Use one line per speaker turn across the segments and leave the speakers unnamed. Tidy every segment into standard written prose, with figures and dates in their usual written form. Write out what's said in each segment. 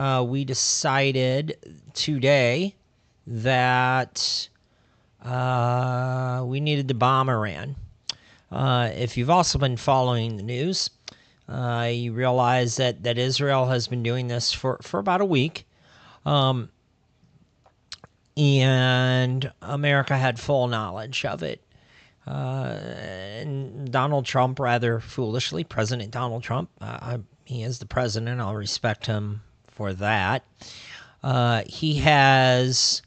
we decided today that we needed to bomb Iran. If you've also been following the news, you realize that Israel has been doing this for about a week. And America had full knowledge of it. And Donald Trump, rather foolishly, President Donald Trump, he is the president. I'll respect him for that. He has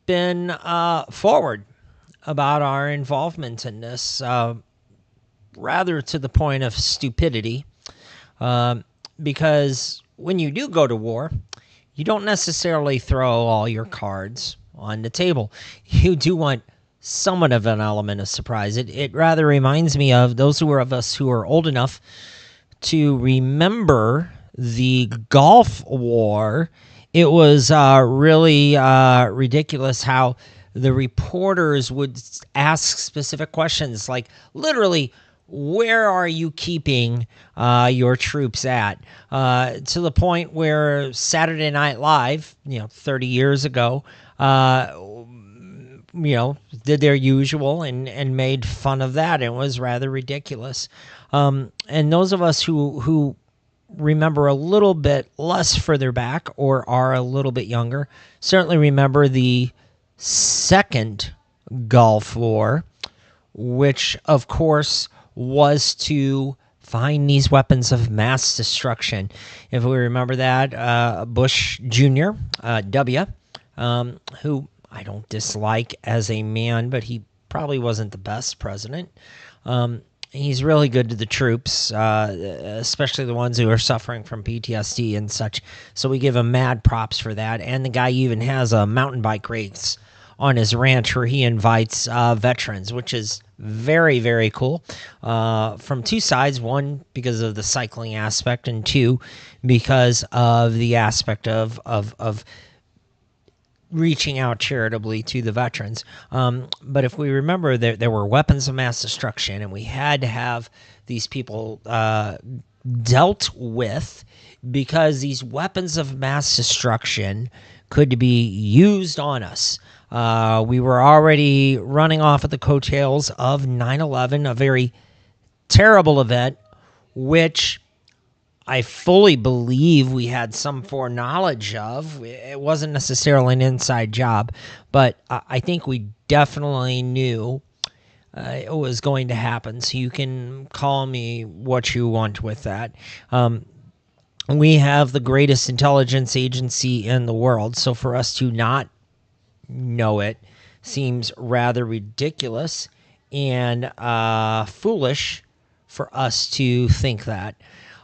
been forward about our involvement in this, rather to the point of stupidity, because when you do go to war, you don't necessarily throw all your cards on the table. You do want somewhat of an element of surprise. It rather reminds me of those of us who are old enough to remember the Gulf War. It was really ridiculous how the reporters would ask specific questions, like literally, where are you keeping your troops at? To the point where Saturday Night Live, 30 years ago, did their usual and made fun of that. It was rather ridiculous. And those of us who remember a little bit less further back or are a little bit younger certainly remember the Second Gulf War, which, of course, was to find these weapons of mass destruction. If we remember that, Bush Jr., W., who I don't dislike as a man, but he probably wasn't the best president. He's really good to the troops, especially the ones who are suffering from PTSD and such. So we give him mad props for that. And the guy even has a mountain bike race on his ranch where he invites veterans, which is very, very cool, from two sides. One, because of the cycling aspect, and two, because of the aspect of reaching out charitably to the veterans. But if we remember, there were weapons of mass destruction, and we had to have these people dealt with, because these weapons of mass destruction could be used on us. We were already running off at the coattails of 9/11, a very terrible event, which I fully believe we had some foreknowledge of. It wasn't necessarily an inside job, but I think we definitely knew it was going to happen. So you can call me what you want with that. We have the greatest intelligence agency in the world, so for us to not know it seems rather ridiculous and foolish for us to think that.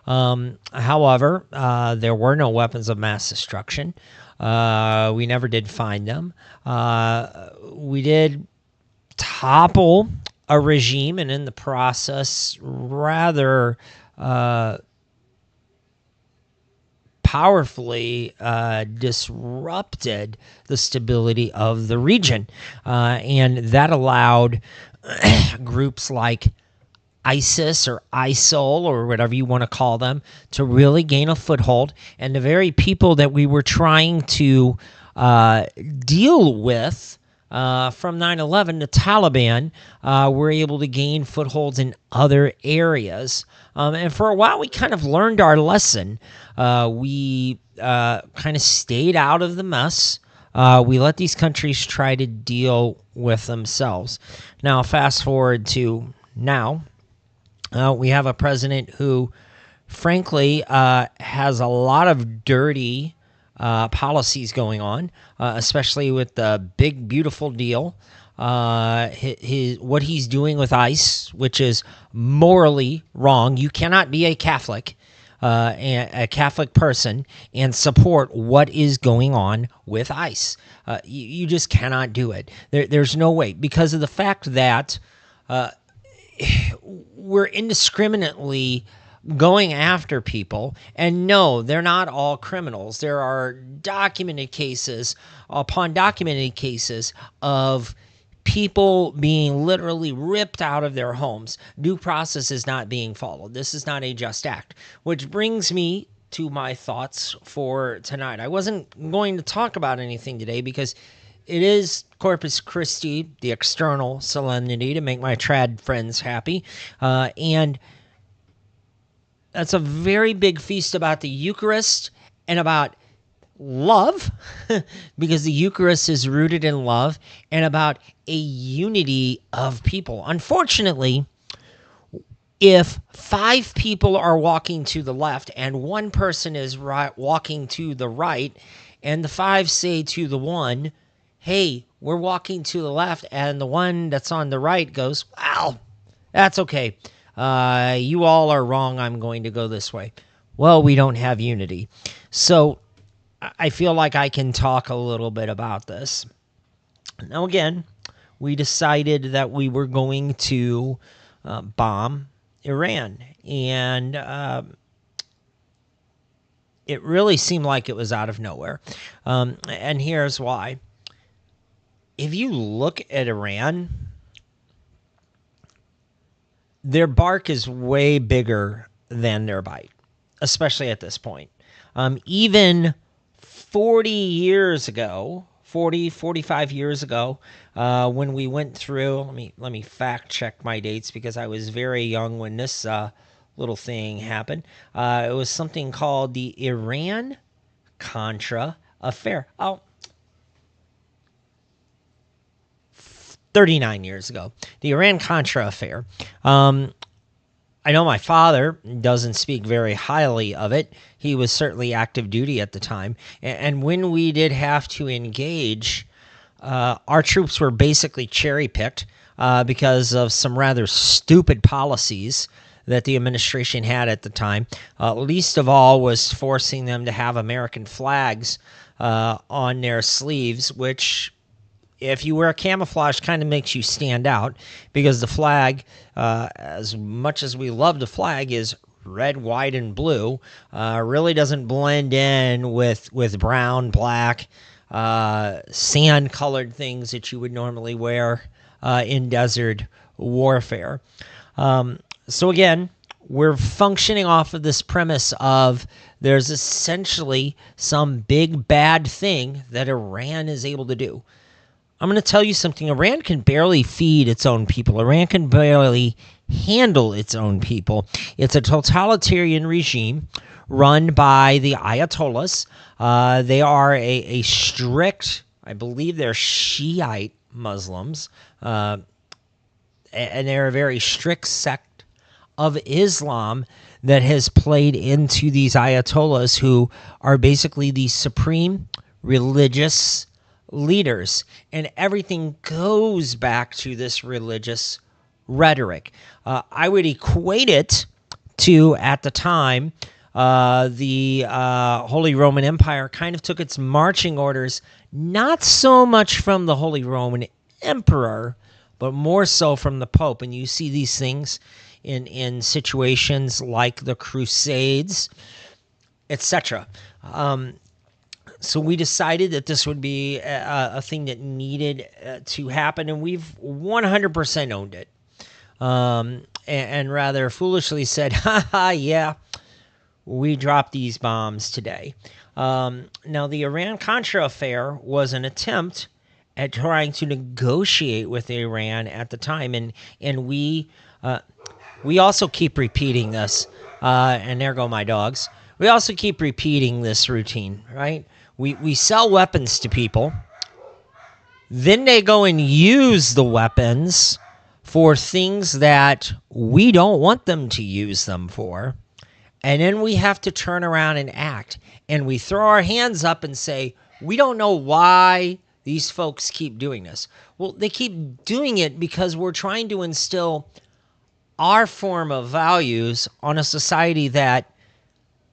However, there were no weapons of mass destruction. We never did find them. We did topple a regime, and in the process, rather powerfully disrupted the stability of the region. And that allowed groups like ISIS or ISIL or whatever you want to call them to really gain a foothold. And the very people that we were trying to deal with from 9/11, the Taliban, were able to gain footholds in other areas. And for a while, we kind of learned our lesson. We kind of stayed out of the mess. We let these countries try to deal with themselves. Now, fast forward to now. We have a president who, frankly, has a lot of dirty policies going on, especially with the big, beautiful deal. What he's doing with ICE, which is morally wrong. You cannot be a Catholic, a Catholic person, and support what is going on with ICE. You just cannot do it. There's no way, because of the fact that we're indiscriminately going after people. And no, they're not all criminals. There are documented cases upon documented cases of people being literally ripped out of their homes. Due process is not being followed. This is not a just act. Which brings me to my thoughts for tonight. I wasn't going to talk about anything today because it is Corpus Christi, the external solemnity to make my trad friends happy. And that's a very big feast about the Eucharist and about love, because the Eucharist is rooted in love, and about a unity of people. Unfortunately, if 5 people are walking to the left and one person is walking to the right, and the 5 say to the one, hey, we're walking to the left, and the one that's on the right goes, well, that's okay. You all are wrong. I'm going to go this way. Well, we don't have unity. So I feel like I can talk a little bit about this. Now, again, we decided that we were going to bomb Iran, and it really seemed like it was out of nowhere. And here's why. If you look at Iran, their bark is way bigger than their bite, especially at this point. Even 40 years ago, 45 years ago, when we went through, let me fact check my dates because I was very young when this little thing happened. It was something called the Iran-Contra affair. 39 years ago, the Iran-Contra affair. I know my father doesn't speak very highly of it. He was certainly active duty at the time. And when we did have to engage, our troops were basically cherry-picked because of some rather stupid policies that the administration had at the time. Least of all was forcing them to have American flags on their sleeves, which, if you wear camouflage, kind of makes you stand out, because the flag, as much as we love the flag, is red, white, and blue. Really doesn't blend in with brown, black, sand-colored things that you would normally wear in desert warfare. So again, we're functioning off of this premise of there's essentially some big bad thing that Iran is able to do. I'm going to tell you something. Iran can barely feed its own people. Iran can barely handle its own people. It's a totalitarian regime run by the Ayatollahs. They are a strict, I believe they're Shiite Muslims, and they're a very strict sect of Islam that has played into these Ayatollahs, who are basically the supreme religious leaders, and everything goes back to this religious rhetoric. I would equate it to, at the time, the Holy Roman Empire kind of took its marching orders not so much from the Holy Roman Emperor, but more so from the Pope. And you see these things in situations like the Crusades, etc. So we decided that this would be a thing that needed to happen, and we've 100% owned it. And rather foolishly said, yeah, we dropped these bombs today. Now, the Iran-Contra affair was an attempt at trying to negotiate with Iran at the time, and we also keep repeating this, and there go my dogs. We also keep repeating this routine, right? We sell weapons to people, then they go and use the weapons for things that we don't want them to use them for, and then we have to turn around and act, and we throw our hands up and say, we don't know why these folks keep doing this. Well, they keep doing it because we're trying to instill our form of values on a society that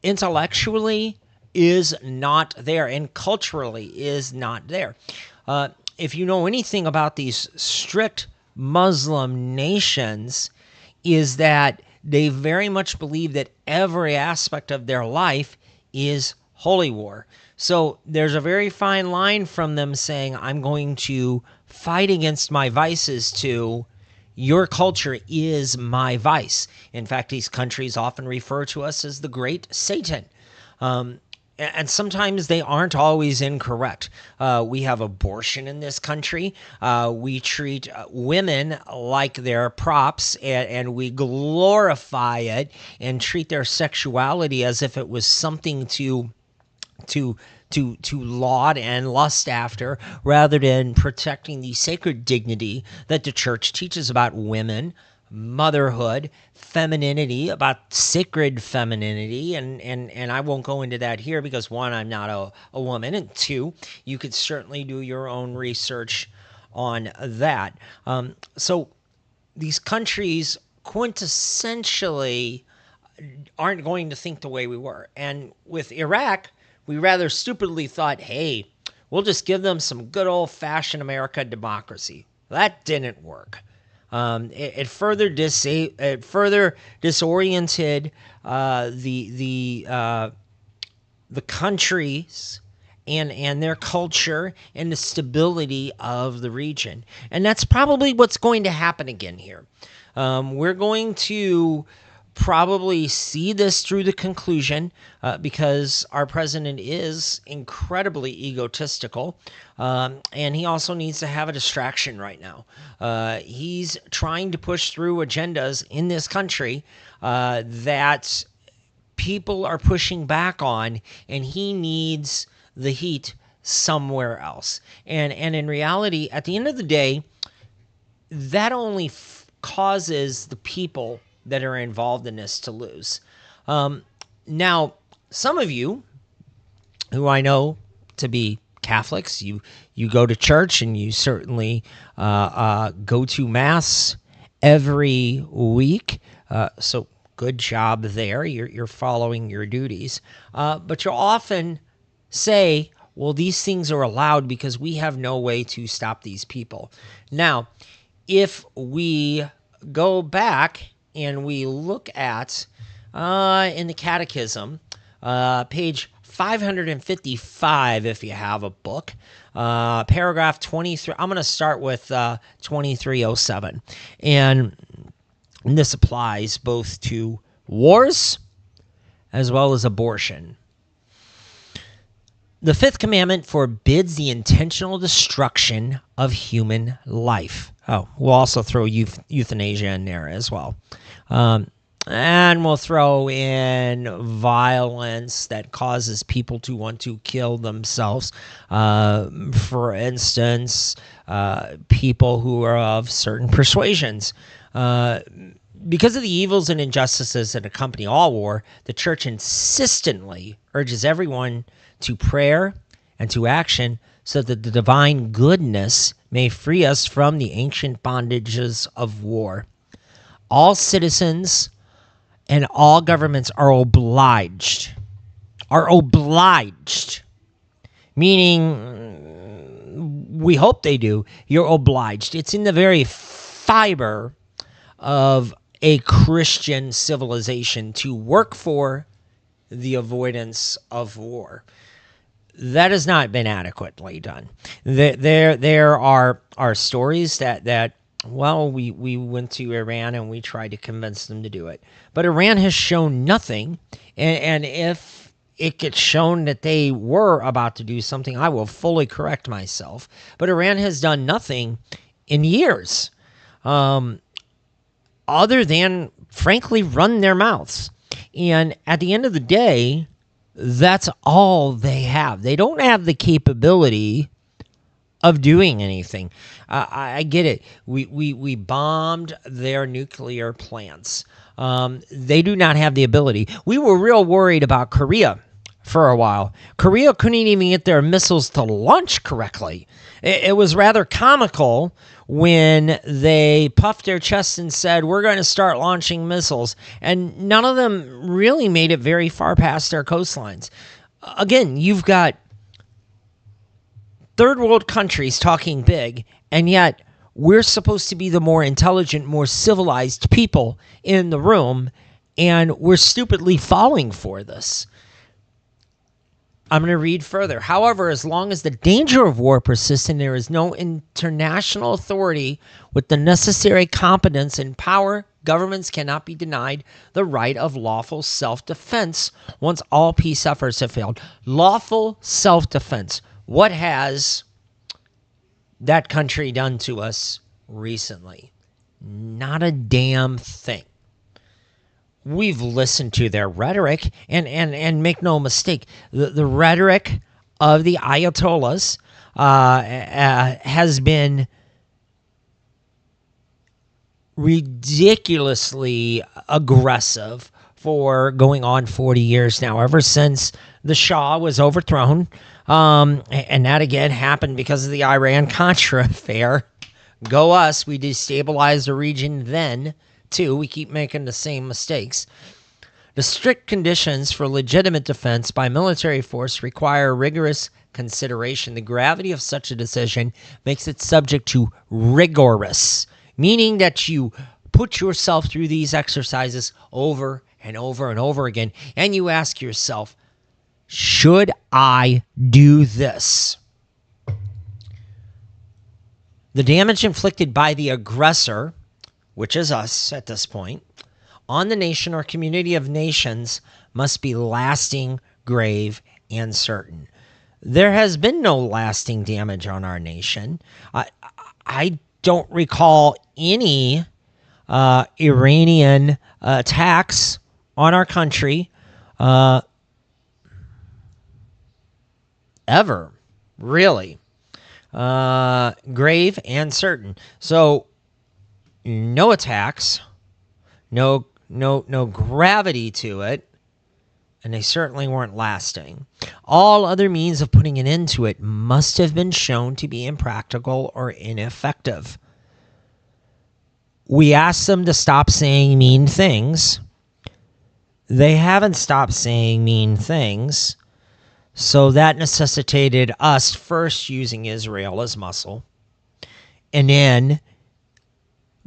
intellectually is not there and culturally is not there. If you know anything about these strict Muslim nations, is that they very much believe that every aspect of their life is holy war. So there's a very fine line from them saying, I'm going to fight against my vices, to your culture is my vice. In fact, these countries often refer to us as the great Satan. And sometimes they aren't always incorrect. We have abortion in this country. We treat women like they're props, and we glorify it and treat their sexuality as if it was something to laud and lust after, rather than protecting the sacred dignity that the church teaches about women, motherhood, femininity, about sacred femininity. And I won't go into that here because, one, I'm not a woman, and two, you could certainly do your own research on that. So these countries quintessentially aren't going to think the way we were. And with Iraq, we rather stupidly thought, hey, we'll just give them some good old-fashioned America democracy. That didn't work. It further disoriented the countries and their culture and the stability of the region. And that's probably what's going to happen again here. We're going to probably see this through the conclusion because our president is incredibly egotistical, and he also needs to have a distraction right now. He's trying to push through agendas in this country that people are pushing back on, and he needs the heat somewhere else. And in reality, at the end of the day, that only causes the people that are involved in this to lose. Now, some of you who I know to be Catholics, you go to church and you certainly go to Mass every week. So good job there. You're following your duties. But you'll often say, well, these things are allowed because we have no way to stop these people. Now, if we go back and we look at, in the Catechism, page 555, if you have a book, paragraph 23. I'm going to start with 2307. And this applies both to wars as well as abortion. The fifth commandment forbids the intentional destruction of human life. Oh, we'll also throw euthanasia in there as well. And we'll throw in violence that causes people to want to kill themselves. For instance, people who are of certain persuasions. Because of the evils and injustices that accompany all war, the church insistently urges everyone to prayer and to action so that the divine goodness may free us from the ancient bondages of war. All citizens and all governments are obliged, meaning we hope they do. You're obliged. It's in the very fiber of a Christian civilization to work for the avoidance of war. That has not been adequately done. There are stories that we went to Iran and we tried to convince them to do it. But Iran has shown nothing, and if it gets shown that they were about to do something, I will fully correct myself. But Iran has done nothing in years, other than, frankly, run their mouths. And at the end of the day, that's all they have. They don't have the capability of doing anything. I get it. We bombed their nuclear plants. They do not have the ability. We were real worried about Korea for a while. Korea couldn't even get their missiles to launch correctly. It was rather comical when they puffed their chests and said, we're going to start launching missiles. And none of them really made it very far past their coastlines. Again, you've got third world countries talking big, and yet we're supposed to be the more intelligent, more civilized people in the room, and we're stupidly falling for this. I'm going to read further. However, as long as the danger of war persists and there is no international authority with the necessary competence and power Governments cannot be denied the right of lawful self-defense once all peace efforts have failed. Lawful self-defense. What has that country done to us recently? Not a damn thing. We've listened to their rhetoric, and make no mistake, the rhetoric of the Ayatollahs has been ridiculously aggressive for going on 40 years now, ever since the Shah was overthrown. And that again happened because of the Iran-Contra affair. Go us. We destabilized the region then, too. We keep making the same mistakes. The strict conditions for legitimate defense by military force require rigorous consideration. The gravity of such a decision makes it subject to rigorous, meaning that you put yourself through these exercises over and over and over again, and you ask yourself, should I do this? The damage inflicted by the aggressor, which is us at this point, on the nation or community of nations must be lasting, grave, and certain. There has been no lasting damage on our nation. I don't recall any Iranian attacks on our country ever, really. Grave and certain. So, no attacks, no gravity to it, and they certainly weren't lasting. All other means of putting an end to it must have been shown to be impractical or ineffective. We asked them to stop saying mean things. They haven't stopped saying mean things. So that necessitated us first using Israel as muscle and then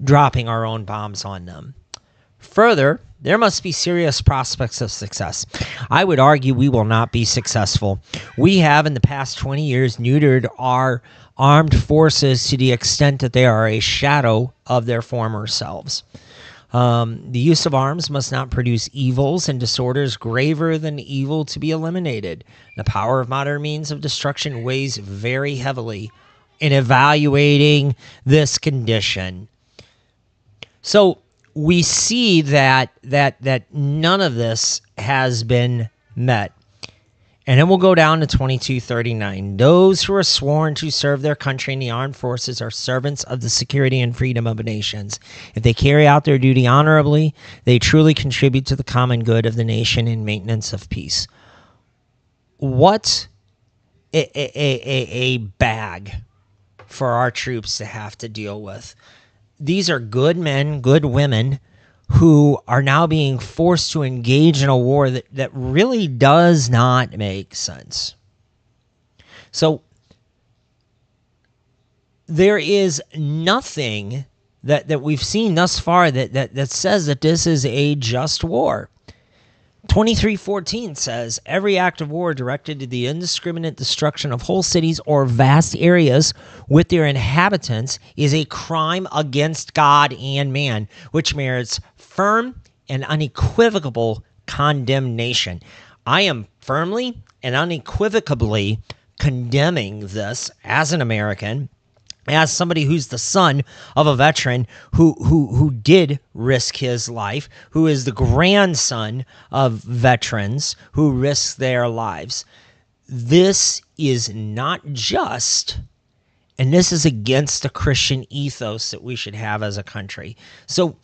dropping our own bombs on them. Further, there must be serious prospects of success. I would argue we will not be successful. We have, in the past 20 years, neutered our armed forces to the extent that they are a shadow of their former selves. The use of arms must not produce evils and disorders graver than evil to be eliminated. The power of modern means of destruction weighs very heavily in evaluating this condition. So we see that none of this has been met. And then we'll go down to 2239. Those who are sworn to serve their country in the armed forces are servants of the security and freedom of nations. If they carry out their duty honorably, they truly contribute to the common good of the nation and maintenance of peace. What a bag for our troops to have to deal with. These are good men, good women, who are now being forced to engage in a war that really does not make sense. So there is nothing that we've seen thus far that says that this is a just war. 23:14 says, every act of war directed to the indiscriminate destruction of whole cities or vast areas with their inhabitants is a crime against God and man, which merits firm and unequivocal condemnation. I am firmly and unequivocally condemning this as an American, as somebody who's the son of a veteran who did risk his life, who is the grandson of veterans who risked their lives. This is not just, and this is against the Christian ethos that we should have as a country. So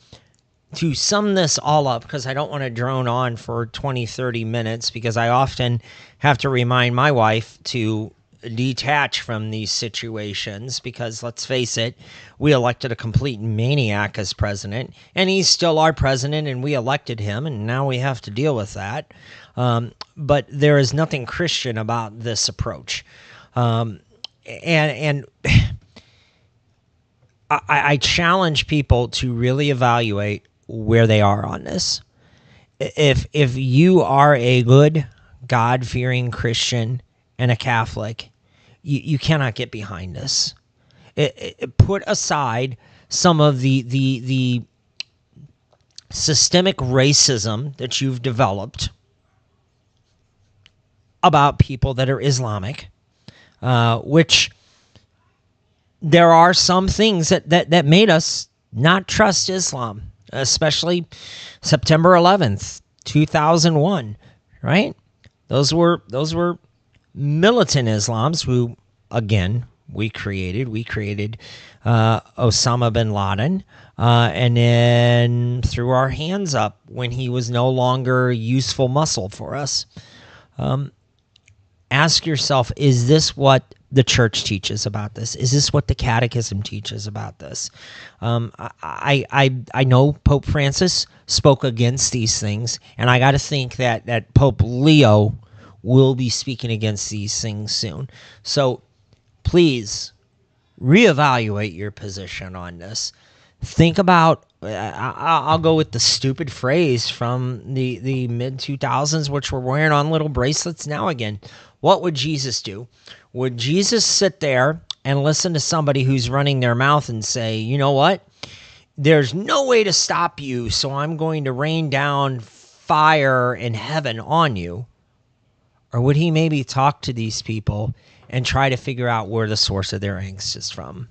to sum this all up, because I don't want to drone on for 20, 30 minutes, because I often have to remind my wife to detach from these situations, because let's face it, we elected a complete maniac as president, and he's still our president, and we elected him, and now we have to deal with that. But there is nothing Christian about this approach. And I challenge people to really evaluate where they are on this. If you are a good, God-fearing Christian and a Catholic, you cannot get behind this. Put aside some of the systemic racism that you've developed about people that are Islamic, which there are some things that made us not trust Islam, especially September 11th, 2001, right? Those were militant Islams who, again, we created Osama bin Laden, and then threw our hands up when he was no longer useful muscle for us. Ask yourself, is this what the church teaches about this? Is this what the catechism teaches about this? I know Pope Francis spoke against these things, and I got to think that Pope Leo will be speaking against these things soon. So please reevaluate your position on this. Think about, I'll go with the stupid phrase from the mid-2000s, which we're wearing on little bracelets now again. What would Jesus do? Would Jesus sit there and listen to somebody who's running their mouth and say, you know what? There's no way to stop you, so I'm going to rain down fire in heaven on you? Or would he maybe talk to these people and try to figure out where the source of their angst is from?